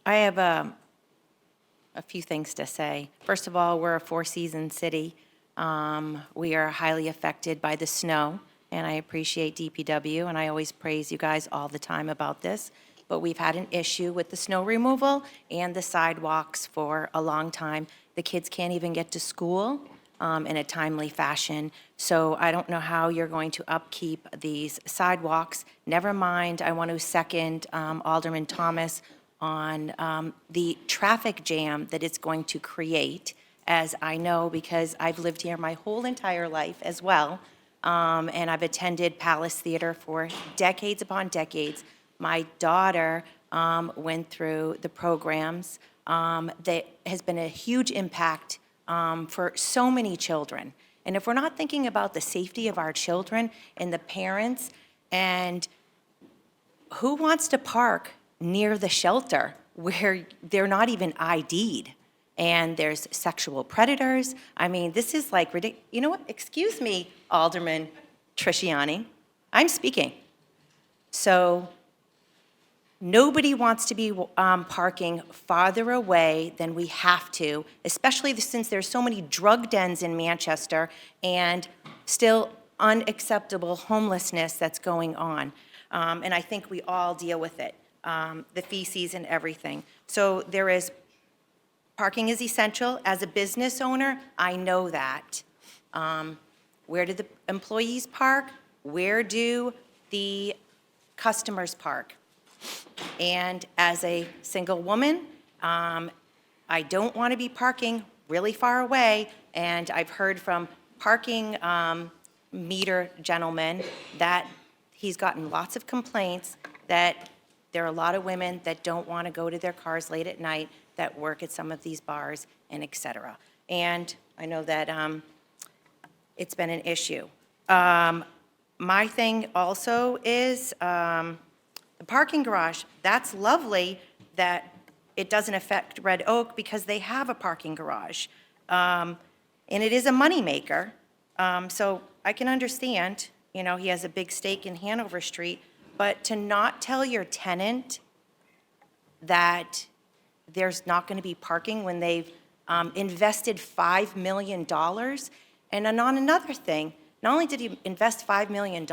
I have a few things to say. First of all, we're a four-season city. We are highly affected by the snow, and I appreciate DPW, and I always praise you guys all the time about this. But we've had an issue with the snow removal and the sidewalks for a long time. The kids can't even get to school in a timely fashion. So I don't know how you're going to upkeep these sidewalks. Never mind, I want to second Alderman Thomas on the traffic jam that it's going to create, as I know because I've lived here my whole entire life as well, and I've attended Palace Theater for decades upon decades. My daughter went through the programs that has been a huge impact for so many children. And if we're not thinking about the safety of our children and the parents, and who wants to park near the shelter where they're not even ID'd? And there's sexual predators. I mean, this is like ridiculous. You know what? Excuse me, Alderman Trisciani. I'm speaking. So nobody wants to be parking farther away than we have to, especially since there's so many drug dens in Manchester and still unacceptable homelessness that's going on. And I think we all deal with it, the feces and everything. So there is, parking is essential. As a business owner, I know that. Where do the employees park? Where do the customers park? And as a single woman, I don't want to be parking really far away, and I've heard from parking meter gentlemen that he's gotten lots of complaints that there are a lot of women that don't want to go to their cars late at night, that work at some of these bars, and et cetera. And I know that it's been an issue. My thing also is the parking garage. That's lovely that it doesn't affect Red Oak because they have a parking garage. And it is a moneymaker. So I can understand, you know, he has a big stake in Hanover Street, but to not tell your tenant that there's not going to be parking when they've invested $5 million. And then on another thing, not only did he invest $5 million,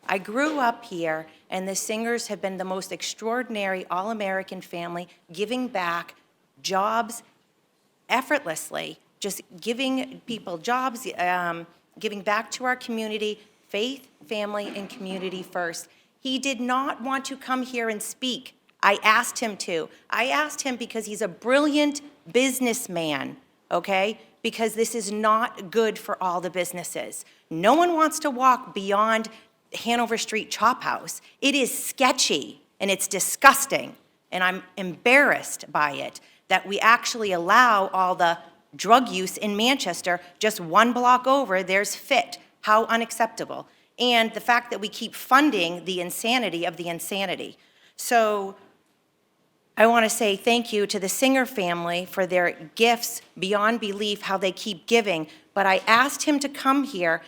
I grew up here, and the Singers have been the most extraordinary all-American family, giving back jobs effortlessly, just giving people jobs, giving back to our community, faith, family, and community first. He did not want to come here and speak. I asked him to. I asked him because he's a brilliant businessman, okay? Because this is not good for all the businesses. No one wants to walk beyond Hanover Street Chop House. It is sketchy and it's disgusting, and I'm embarrassed by it that we actually allow all the drug use in Manchester. Just one block over, there's Fit. How unacceptable. And the fact that we keep funding the insanity of the insanity. So I want to say thank you to the Singer family for their gifts beyond belief, how they keep giving. But I asked him to come here.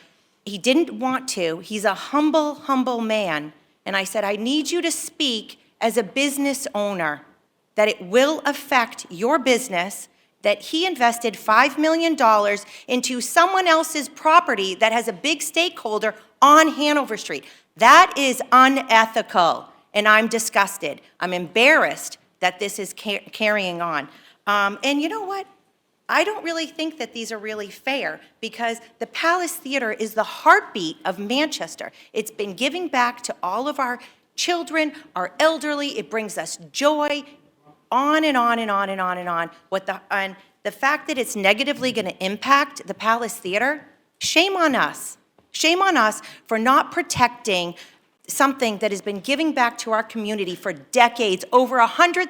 He didn't want to. He's a humble, humble man. And I said, I need you to speak as a business owner, that it will affect your business, that he invested $5 million into someone else's property that has a big stakeholder on Hanover Street. That is unethical, and I'm disgusted. I'm embarrassed that this is carrying on. And you know what? I don't really think that these are really fair, because the Palace Theater is the heartbeat of Manchester. It's been giving back to all of our children, our elderly. It brings us joy, on and on and on and on and on. And the fact that it's negatively going to impact the Palace Theater, shame on us. Shame on us for not protecting something that has been giving back to our community for decades, over 100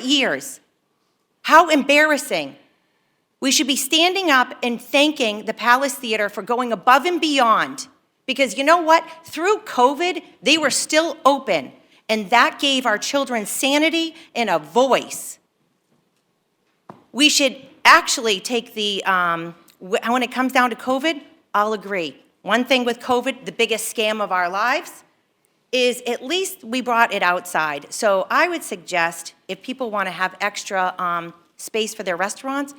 years. How embarrassing. We should be standing up and thanking the Palace Theater for going above and beyond. Because you know what? Through COVID, they were still open. And that gave our children sanity and a voice. We should actually take the, when it comes down to COVID, I'll agree. One thing with COVID, the biggest scam of our lives, is at least we brought it outside. So I would suggest if people want to have extra space for their restaurants,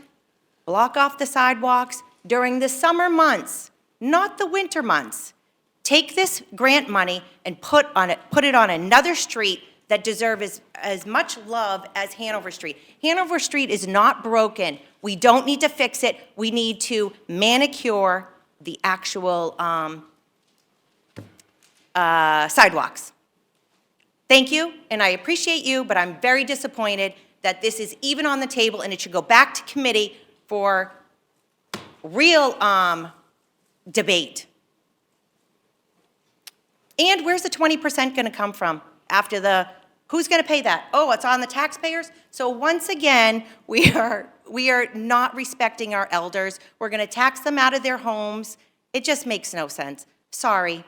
block off the sidewalks during the summer months, not the winter months. Take this grant money and put it on another street that deserves as much love as Hanover Street. Hanover Street is not broken. We don't need to fix it. We need to manicure the actual sidewalks. Thank you, and I appreciate you, but I'm very disappointed that this is even on the table, and it should go back to committee for real debate. And where's the 20% going to come from after who's going to pay that? Oh, it's on the taxpayers? So once again, we are not respecting our elders. We're going to tax them out of their homes. It just makes no sense. Sorry.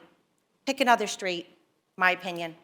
Pick another street, my opinion.